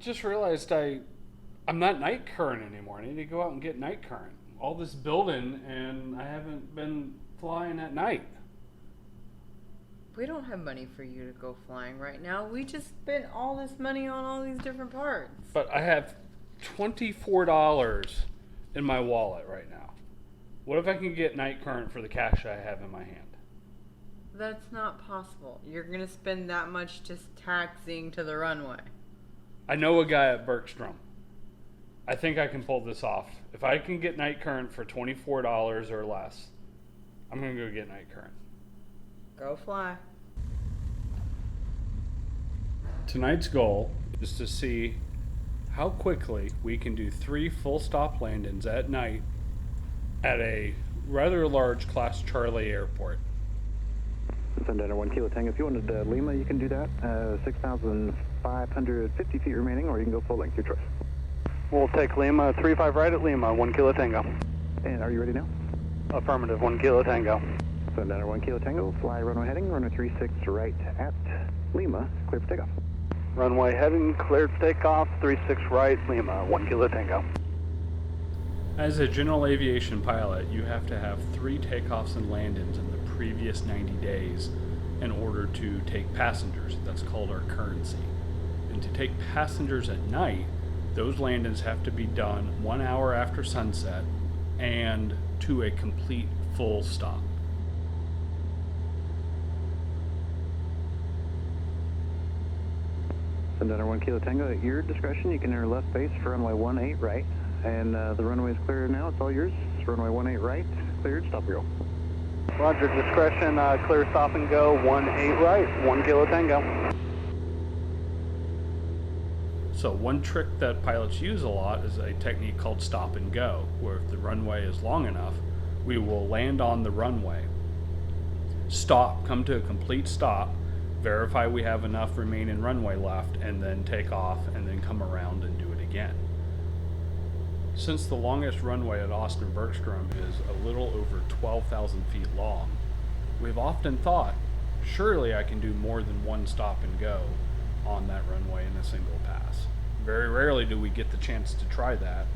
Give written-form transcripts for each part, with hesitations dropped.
just realized I'm not night current anymore. I need to go out and get night current. All this building, and I haven't been flying at night. We don't have money for you to go flying right now. We just spent all this money on all these different parts. But I have $24 in my wallet right now. What if I can get night current for the cash I have in my hand? That's not possible. You're going to spend that much just taxiing to the runway. I know a guy at Bergstrom. I think I can pull this off. If I can get night current for $24 or less, I'm going to go get night current. Go fly. Tonight's goal is to see how quickly we can do 3 full stop landings at night at a rather large Class Charlie airport. Sundown 1 Kilo Tango. If you wanted Lima, you can do that. 6,550 feet remaining, or you can go full length, your choice. We'll take Lima, 35 right at Lima, 1 Kilo Tango. And are you ready now? Affirmative, 1 Kilo Tango. Sundown 1 Kilo Tango, fly runway heading, runway 36 right at Lima, clear for takeoff. Runway heading, cleared for takeoff, 36 right, Lima, 1 Kilo Tango. As a general aviation pilot, you have to have 3 takeoffs and landings in the previous 90 days in order to take passengers. That's called our currency. And to take passengers at night, those landings have to be done 1 hour after sunset and to a complete full stop. Sundown 1 Kilo Tango, at your discretion, you can enter left base for runway 18 right. And the runway is clear now, it's all yours. It's runway 18 right, cleared, stop and go. Roger, discretion, clear stop and go, 18 right, 1 Kilo Tango. So one trick that pilots use a lot is a technique called stop and go, where if the runway is long enough, we will land on the runway, stop, come to a complete stop, verify we have enough remaining runway left, and then take off, and then come around and do it again. Since the longest runway at Austin Bergstrom is a little over 12,000 feet long, we've often thought, surely I can do more than one stop and go on that runway in a single pass. Very rarely do we get the chance to try that,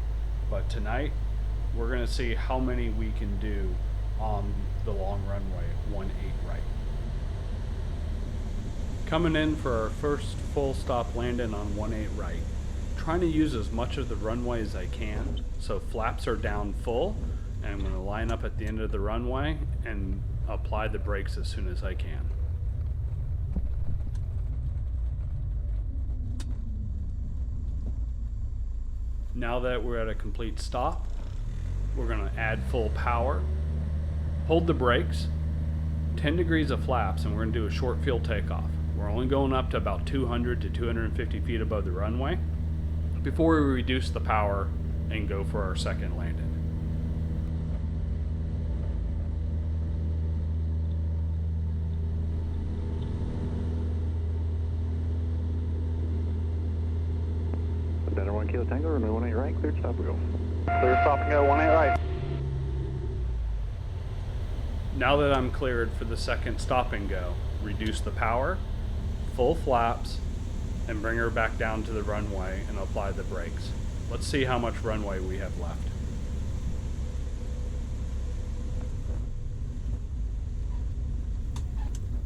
but tonight we're going to see how many we can do on the long runway 18 right. Coming in for our first full stop landing on 18 right. Trying to use as much of the runway as I can, so flaps are down full, and I'm going to line up at the end of the runway and apply the brakes as soon as I can. Now that we're at a complete stop, we're going to add full power, hold the brakes, 10 degrees of flaps, and we're going to do a short field takeoff. We're only going up to about 200 to 250 feet above the runway before we reduce the power and go for our second landing. Sundown 1 Kilo Tango, runway 18 right, cleared, stop and go. Clear stop and go, 18 right. Now that I'm cleared for the second stop and go, reduce the power, full flaps, and bring her back down to the runway and apply the brakes. Let's see how much runway we have left.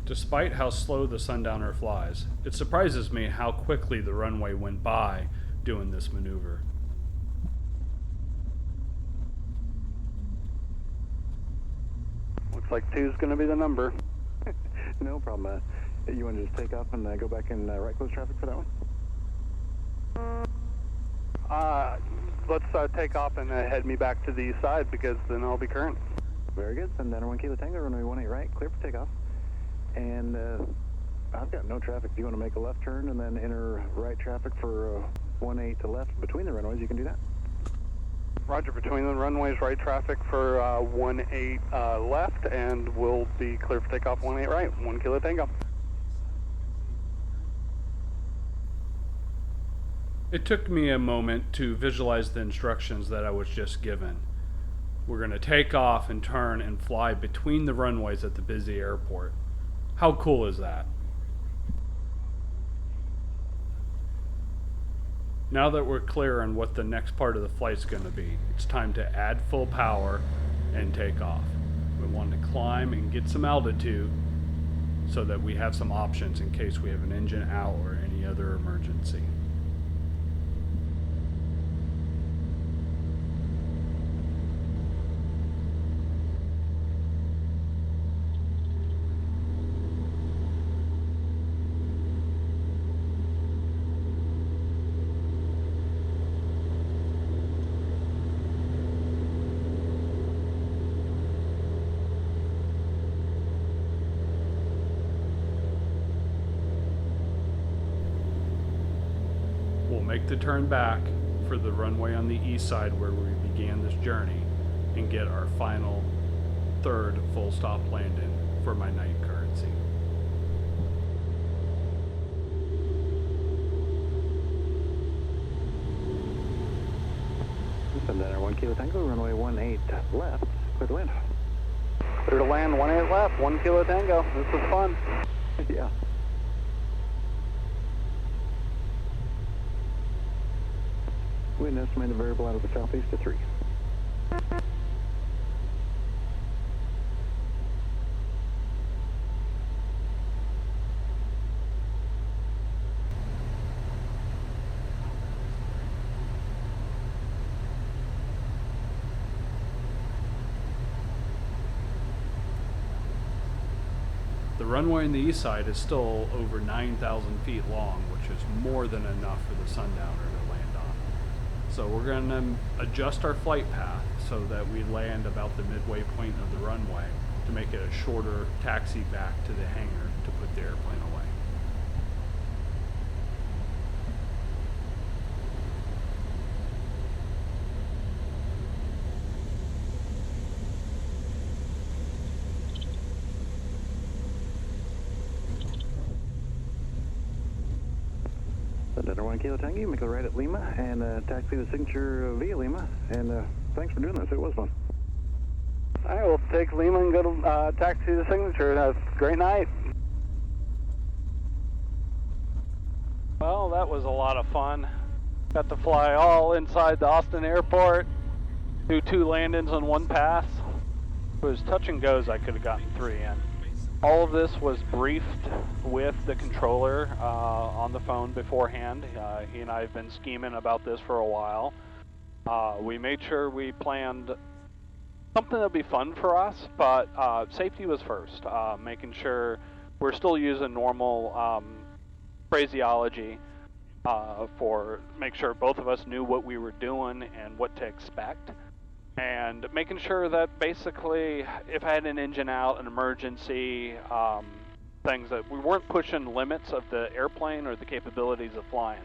Despite how slow the Sundowner flies, it surprises me how quickly the runway went by doing this maneuver. Looks like 2's going to be the number. No problem. You want to just take off and go back in right close traffic for that one? Let's take off and head me back to the side, because then I'll be current. Very good. Sundown 1 Kilo Tango, runway 18 right, clear for takeoff. And I've got no traffic. Do you want to make a left turn and then enter right traffic for 18 to left between the runways? You can do that. Roger, between the runways, right traffic for 18 left, and we'll be clear for takeoff 18 right, 1 Kilo Tango. It took me a moment to visualize the instructions that I was just given. We're going to take off and turn and fly between the runways at the busy airport. How cool is that? Now that we're clear on what the next part of the flight's going to be, it's time to add full power and take off. We want to climb and get some altitude so that we have some options in case we have an engine out or any other emergency. We'll make the turn back for the runway on the east side where we began this journey and get our final third full stop landing for my night currency. Center 1 Kilo Tango, runway 18 left, clear to land. Clear to land, 18 left, 1 Kilo Tango. This was fun. Yeah. Wind estimated variable out of the southeast to 3. The runway on the east side is still over 9,000 feet long, which is more than enough for the Sundowner to land on. So we're going to adjust our flight path so that we land about the midway point of the runway to make it a shorter taxi back to the hangar to put the airplane away. Center 1 Kilo Tango, make a right at Lima and taxi the signature via Lima. And thanks for doing this. It was fun. All right, we'll take Lima and go to taxi the signature. Have a great night. Well, that was a lot of fun. Got to fly all inside the Austin airport, do 2 landings on 1 pass. If it was touch and goes, I could have gotten 3 in. All of this was briefed with the controller on the phone beforehand. He and I have been scheming about this for a while. We made sure we planned something that'll be fun for us, but safety was first. Making sure we're still using normal phraseology for make sure both of us knew what we were doing and what to expect. And making sure that basically if I had an engine out, an emergency, things that we weren't pushing limits of the airplane or the capabilities of flying.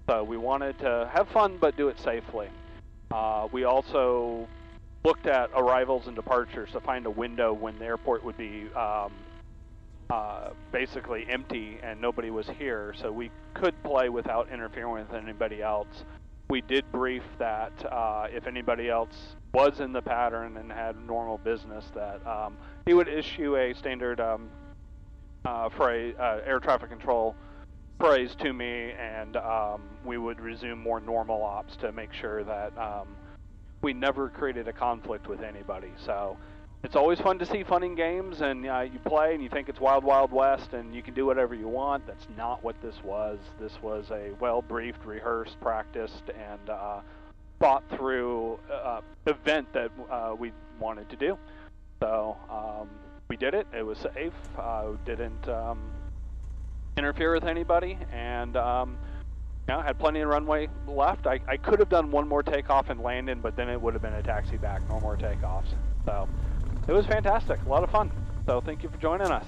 So we wanted to have fun but do it safely. We also looked at arrivals and departures to find a window when the airport would be basically empty and nobody was here, so we could play without interfering with anybody else. We did brief that if anybody else was in the pattern and had normal business, that he would issue a standard air traffic control phrase to me, and we would resume more normal ops to make sure that we never created a conflict with anybody. So it's always fun to see fun in games, and you play and you think it's Wild Wild West and you can do whatever you want. That's not what this was. This was a well-briefed, rehearsed, practiced, and thought through event that we wanted to do. So we did it. It was safe. Didn't interfere with anybody, and had plenty of runway left. I could have done one more takeoff and landing, but then it would have been a taxi back, no more takeoffs. So it was fantastic, a lot of fun. So thank you for joining us.